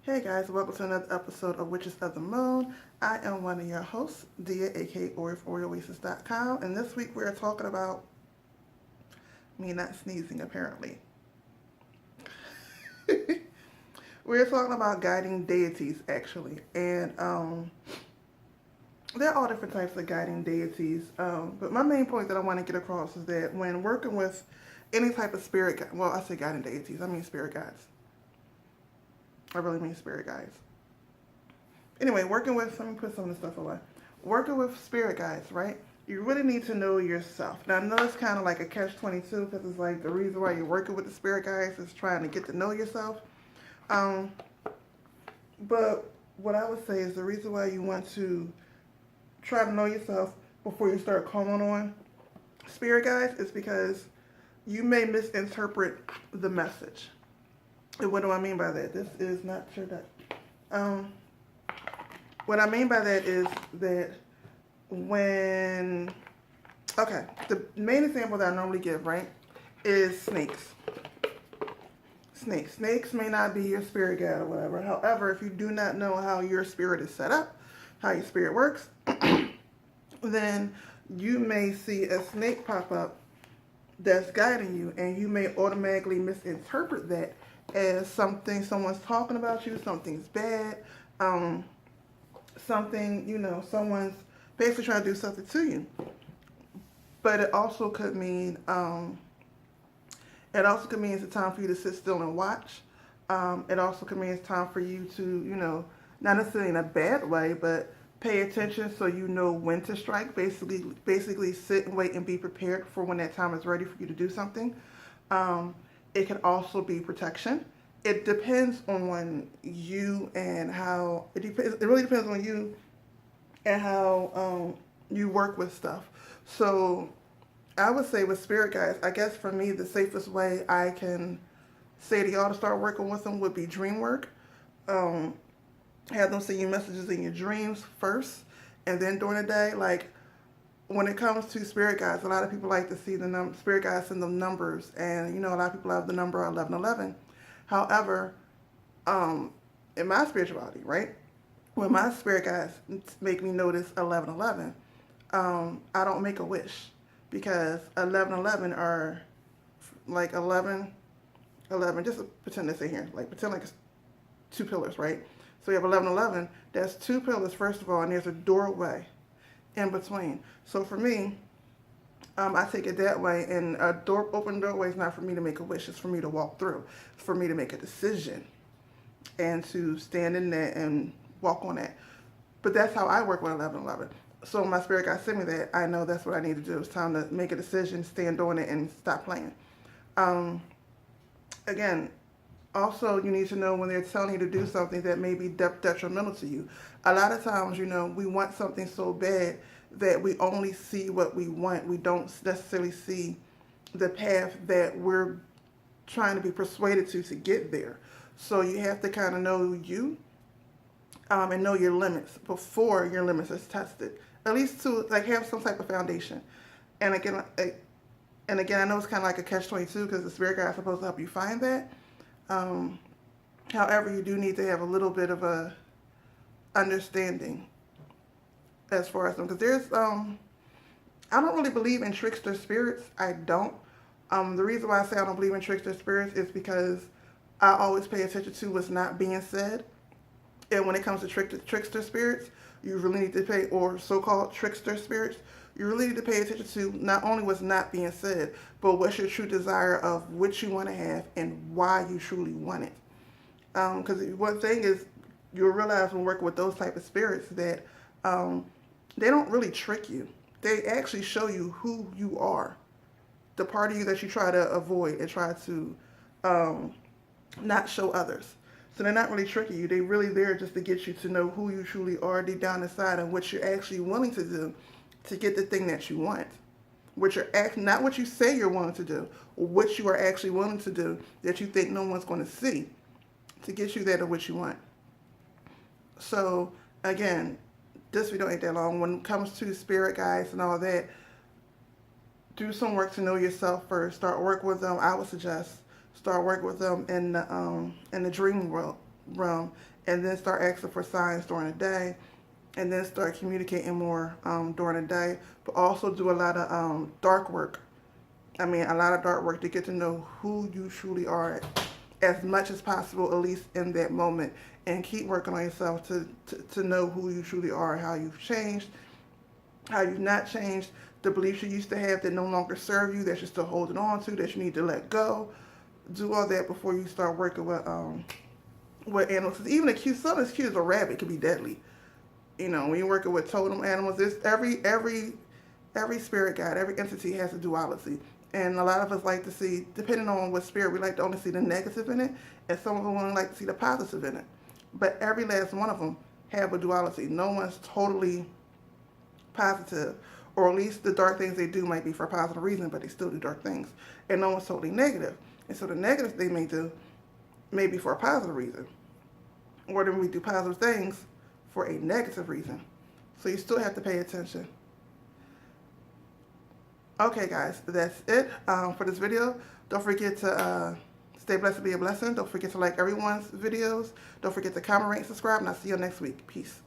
Hey guys, welcome to another episode of Witches of the Moon. I am one of your hosts, Dia, aka OrioFOrioasis.com, and this week we're talking about me not sneezing apparently. We're talking about guiding deities actually, and there are all different types of guiding deities, but my main point that I want to get across is that when working with any type of well, I say guiding deities, I mean spirit guides. I really mean spirit guides. Anyway, let me put some of the stuff away. Working with spirit guides, right? You really need to know yourself. Now, I know it's kind of like a catch-22 because it's like the reason why you're working with the spirit guides is trying to get to know yourself. Um, but what I would say is the reason why you want to try to know yourself before you start calling on spirit guides is because you may misinterpret the message. And what do I mean by that? This is not sure that. What I mean by that is that the main example that I normally give, right, is snakes. Snakes may not be your spirit guide or whatever. However, if you do not know how your spirit is set up, how your spirit works, then you may see a snake pop up that's guiding you, and you may automatically misinterpret that as someone's talking about you, something's bad, someone's basically trying to do something to you. But it also could mean it's a time for you to sit still and watch. It also could mean it's time for you to, not necessarily in a bad way, but pay attention so you know when to strike. Basically sit and wait and be prepared for when that time is ready for you to do something. It can also be protection. It depends on you and how it depends. It really depends on you and how you work with stuff. So I would say with spirit guides, I guess for me the safest way I can say to y'all to start working with them would be dream work. Have them send you messages in your dreams first, and then during the day. Like when it comes to spirit guides, a lot of people like to see the spirit guides send them numbers, and a lot of people have the number 1111. However, in my spirituality, right, when my spirit guides make me notice 1111, I don't make a wish because 1111 are like 11. Just pretend to say here, like pretend like it's two pillars, right? So you have 1111. That's two pillars first of all, and there's a doorway in between. So for me, I take it that way, and open doorway is not for me to make a wish. It's for me to walk through. It's for me to make a decision and to stand in that and walk on that. But that's how I work with 1111. So when my spirit guide sent me that, I know that's what I need to do. It's time to make a decision, stand on it, and stop playing. Again, also you need to know when they're telling you to do something that may be detrimental to you. A lot of times, we want something so bad that we only see what we want. We don't necessarily see the path that we're trying to be persuaded to get there. So you have to kind of know you and know your limits before your limits is tested. At least to like have some type of foundation. And again, I know it's kind of like a catch-22 because the spirit guide is supposed to help you find that. However, you do need to have a little bit of a understanding as far as them, because there's I don't really believe in trickster spirits. I don't. The reason why I say I don't believe in trickster spirits is because I always pay attention to what's not being said. And when it comes to trickster spirits, you really need to pay, or so-called trickster spirits, you really need to pay attention to not only what's not being said, but what's your true desire of what you want to have and why you truly want it. Because one thing is, you'll realize when working with those type of spirits that they don't really trick you. They actually show you who you are, the part of you that you try to avoid and try to not show others. So they're not really tricking you. They're really there just to get you to know who you truly are deep down inside and what you're actually willing to do to get the thing that you want. Not what you say you're willing to do, or what you are actually willing to do that you think no one's going to see to get you there to what you want. So again, this video ain't that long. When it comes to spirit guides and all that, do some work to know yourself first. Start working with them. I would suggest start working with them in the dream realm, and then start asking for signs during the day, and then start communicating more during the day. But also do a lot of dark work. I mean, a lot of dark work to get to know who you truly are as much as possible, at least in that moment. And keep working on yourself to know who you truly are, how you've changed, how you've not changed, the beliefs you used to have that no longer serve you, that you're still holding on to, that you need to let go. Do all that before you start working with animals. 'Cause even something as cute as a rabbit can be deadly. You know, when you're working with totem animals, there's every spirit guide, every entity has a duality. And a lot of us like to see, depending on what spirit, we like to only see the negative in it, and some of them only like to see the positive in it. But every last one of them have a duality. No one's totally positive, or at least the dark things they do might be for a positive reason, but they still do dark things. And no one's totally negative. And so the negative they may do may be for a positive reason. Or then we do positive things for a negative reason. So you still have to pay attention. Okay, guys, that's it for this video. Don't forget to stay blessed and be a blessing. Don't forget to like everyone's videos. Don't forget to comment, rate, and subscribe, and I'll see you next week. Peace.